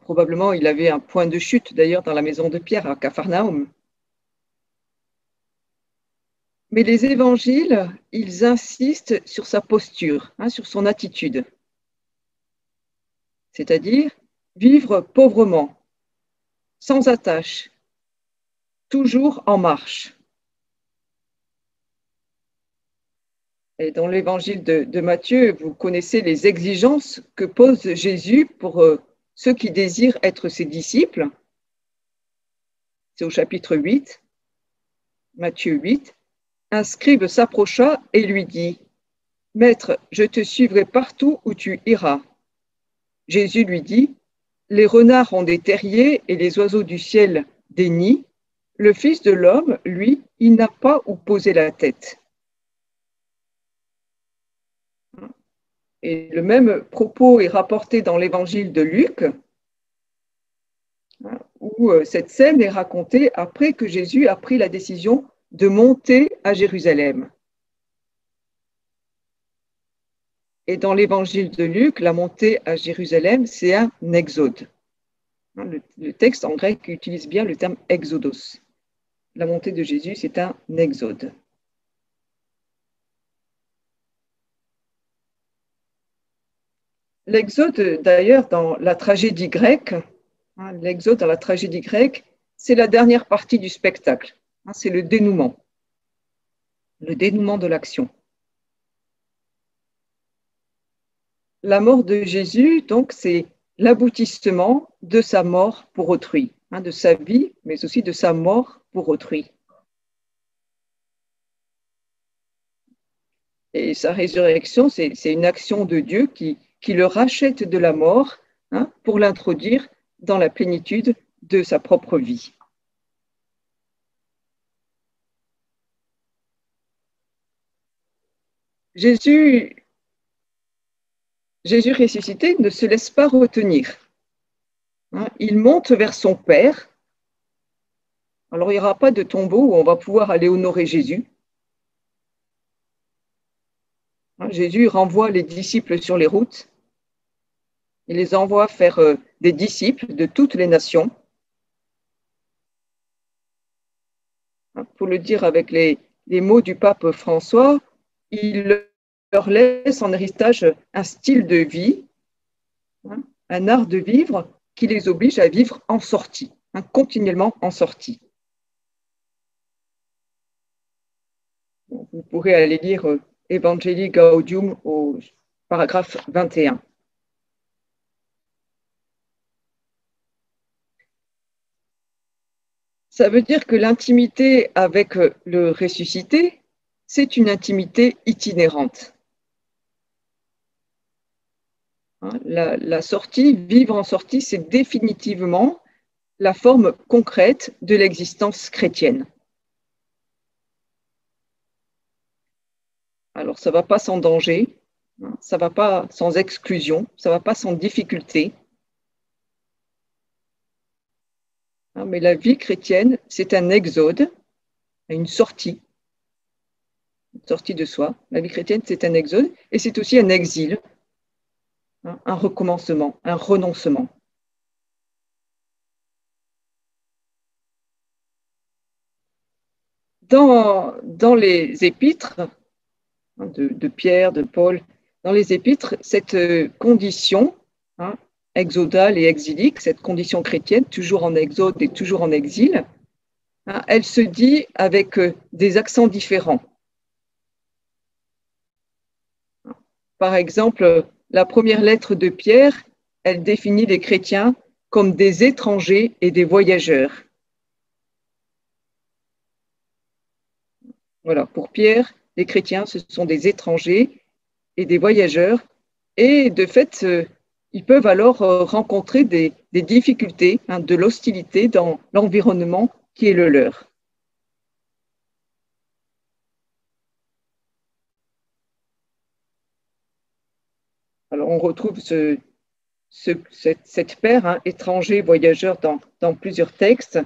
Probablement, il avait un point de chute, d'ailleurs, dans la maison de Pierre, à Capharnaüm. Mais les évangiles, ils insistent sur sa posture, sur son attitude. C'est-à-dire vivre pauvrement, sans attache, toujours en marche. Et dans l'évangile de Matthieu, vous connaissez les exigences que pose Jésus pour ceux qui désirent être ses disciples. C'est au chapitre 8, Matthieu 8. Un scribe s'approcha et lui dit : « Maître, je te suivrai partout où tu iras. » Jésus lui dit : « Les renards ont des terriers et les oiseaux du ciel des nids. Le Fils de l'homme, lui, il n'a pas où poser la tête. » Et le même propos est rapporté dans l'évangile de Luc, où cette scène est racontée après que Jésus a pris la décision de monter à Jérusalem. Et dans l'évangile de Luc, la montée à Jérusalem, c'est un exode. Le texte en grec utilise bien le terme exodos. La montée de Jésus, c'est un exode. L'exode, d'ailleurs, dans la tragédie grecque, l'exode dans la tragédie grecque, c'est la dernière partie du spectacle. C'est le dénouement de l'action. La mort de Jésus, donc, c'est l'aboutissement de sa mort pour autrui, de sa vie, mais aussi de sa mort pour autrui. Et sa résurrection, c'est une action de Dieu qui le rachète de la mort pour l'introduire dans la plénitude de sa propre vie. Jésus ressuscité ne se laisse pas retenir. Il monte vers son Père. Alors, il n'y aura pas de tombeau où on va pouvoir aller honorer Jésus. Jésus renvoie les disciples sur les routes. Il les envoie faire des disciples de toutes les nations. Pour le dire avec les mots du pape François, il leur laisse en héritage un style de vie, un art de vivre qui les oblige à vivre en sortie, continuellement en sortie. Vous pourrez aller lire Evangelii Gaudium au paragraphe 21. Ça veut dire que l'intimité avec le ressuscité, c'est une intimité itinérante. La sortie, vivre en sortie, c'est définitivement la forme concrète de l'existence chrétienne. Alors, ça ne va pas sans danger, ça ne va pas sans exclusion, ça ne va pas sans difficulté. Mais la vie chrétienne, c'est un exode, une sortie de soi. La vie chrétienne, c'est un exode et c'est aussi un exil, un recommencement, un renoncement. Dans les épîtres de Pierre, de Paul, dans les épîtres, cette condition exodale et exilique, cette condition chrétienne, toujours en exode et toujours en exil, elle se dit avec des accents différents. Par exemple, la première lettre de Pierre, elle définit les chrétiens comme des étrangers et des voyageurs. Voilà, pour Pierre, les chrétiens, ce sont des étrangers et des voyageurs. Et de fait, ils peuvent alors rencontrer des difficultés, de l'hostilité dans l'environnement qui est le leur. Alors, on retrouve cette paire, étranger, voyageur, dans plusieurs textes.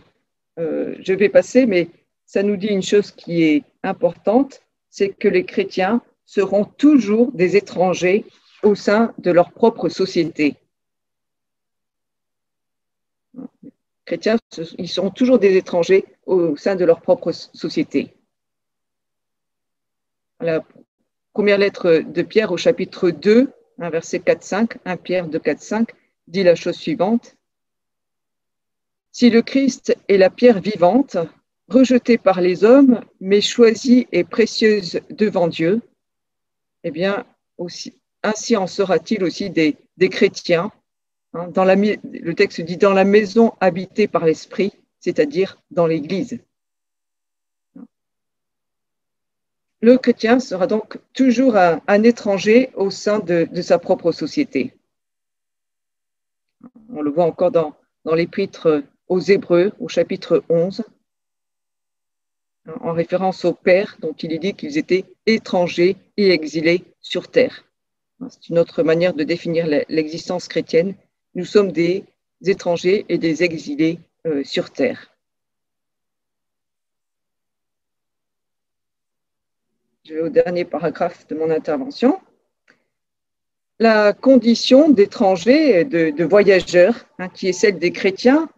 Je vais passer, mais ça nous dit une chose qui est importante, c'est que les chrétiens seront toujours des étrangers au sein de leur propre société. Les chrétiens, ils seront toujours des étrangers au sein de leur propre société. La première lettre de Pierre au chapitre 2, verset 4-5, 1 Pierre 2, 4-5, dit la chose suivante. Si le Christ est la pierre vivante, rejetée par les hommes, mais choisie et précieuse devant Dieu, eh bien, ainsi en sera-t-il aussi des chrétiens. Le texte dit dans la maison habitée par l'Esprit, c'est-à-dire dans l'Église. Le chrétien sera donc toujours un étranger au sein de sa propre société. On le voit encore dans l'épître aux Hébreux, au chapitre 11, en référence aux pères dont il est dit qu'ils étaient étrangers et exilés sur terre. C'est une autre manière de définir l'existence chrétienne. Nous sommes des étrangers et des exilés sur terre. Je vais au dernier paragraphe de mon intervention. La condition d'étranger, de voyageur, qui est celle des chrétiens,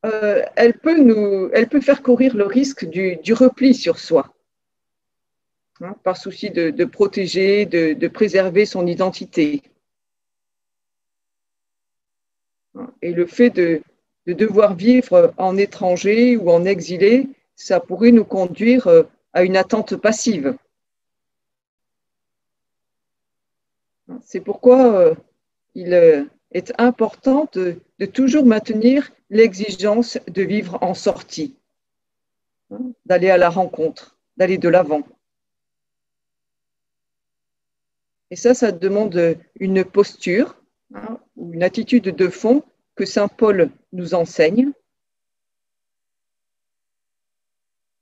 elle peut faire courir le risque du repli sur soi, par souci de protéger, de préserver son identité. Et le fait de devoir vivre en étranger ou en exilé, ça pourrait nous conduire à une attente passive. C'est pourquoi il est important de toujours maintenir l'exigence de vivre en sortie, d'aller à la rencontre, d'aller de l'avant. Et ça demande une posture, ou une attitude de fond que saint Paul nous enseigne.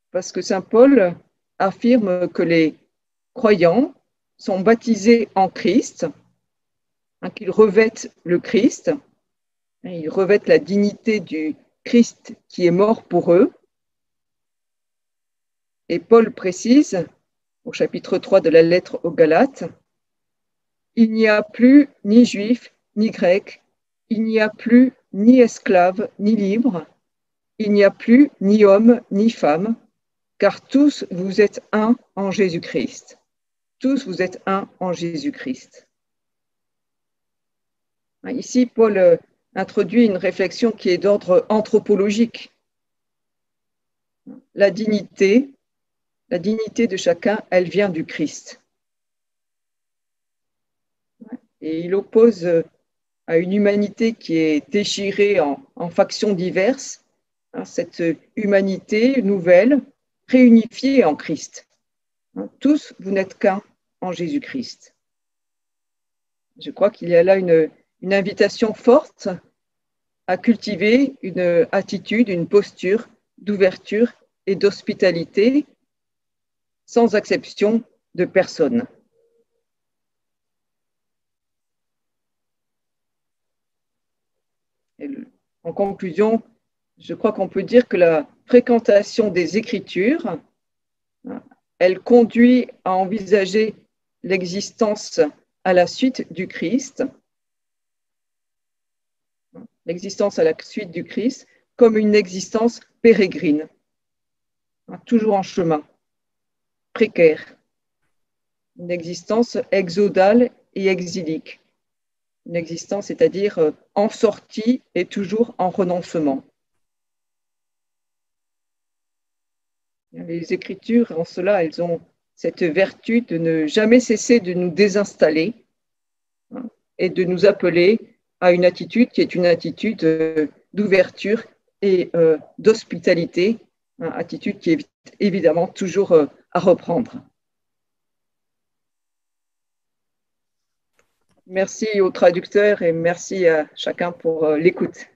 Parce que saint Paul affirme que les croyants sont baptisés en Christ, qu'ils revêtent le Christ, ils revêtent la dignité du Christ qui est mort pour eux. Et Paul précise, au chapitre 3 de la lettre aux Galates, il n'y a plus ni juif, ni grec, il n'y a plus ni esclave, ni libre, il n'y a plus ni homme, ni femme, car tous vous êtes un en Jésus-Christ. Tous vous êtes un en Jésus-Christ. Ici, Paul introduit une réflexion qui est d'ordre anthropologique. La dignité de chacun, elle vient du Christ. Et il oppose à une humanité qui est déchirée en factions diverses, cette humanité nouvelle, réunifiée en Christ. Tous, vous n'êtes qu'un en Jésus-Christ. Je crois qu'il y a là une invitation forte à cultiver une attitude, une posture d'ouverture et d'hospitalité sans exception de personne. En conclusion, je crois qu'on peut dire que la fréquentation des Écritures, elle conduit à envisager l'existence à la suite du Christ, comme une existence pérégrine, toujours en chemin, précaire, une existence exodale et exilique, une existence, c'est-à-dire en sortie et toujours en renoncement. Les Écritures, en cela, elles ont cette vertu de ne jamais cesser de nous désinstaller et de nous appeler à une attitude qui est une attitude d'ouverture et d'hospitalité, attitude qui est évidemment toujours à reprendre. Merci aux traducteurs et merci à chacun pour l'écoute.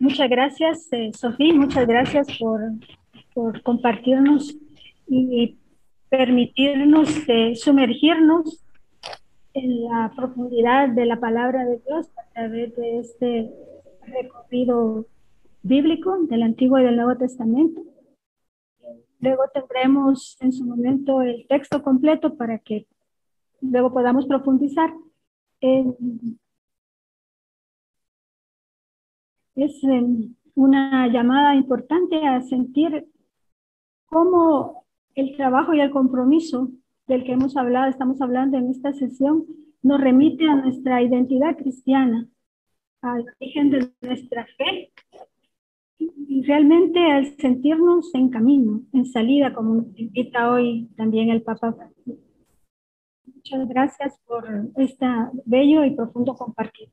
Muchas gracias, Sofía, muchas gracias por compartirnos y permitirnos sumergirnos en la profundidad de la palabra de Dios a través de este recorrido bíblico del Antiguo y del Nuevo Testamento. Luego tendremos en su momento el texto completo para que luego podamos profundizar. Es una llamada importante a sentir cómo el trabajo y el compromiso del que estamos hablando en esta sesión, nos remite a nuestra identidad cristiana, al origen de nuestra fe y realmente al sentirnos en camino, en salida, como nos invita hoy también el Papa Francisco. Muchas gracias por este bello y profundo compartir.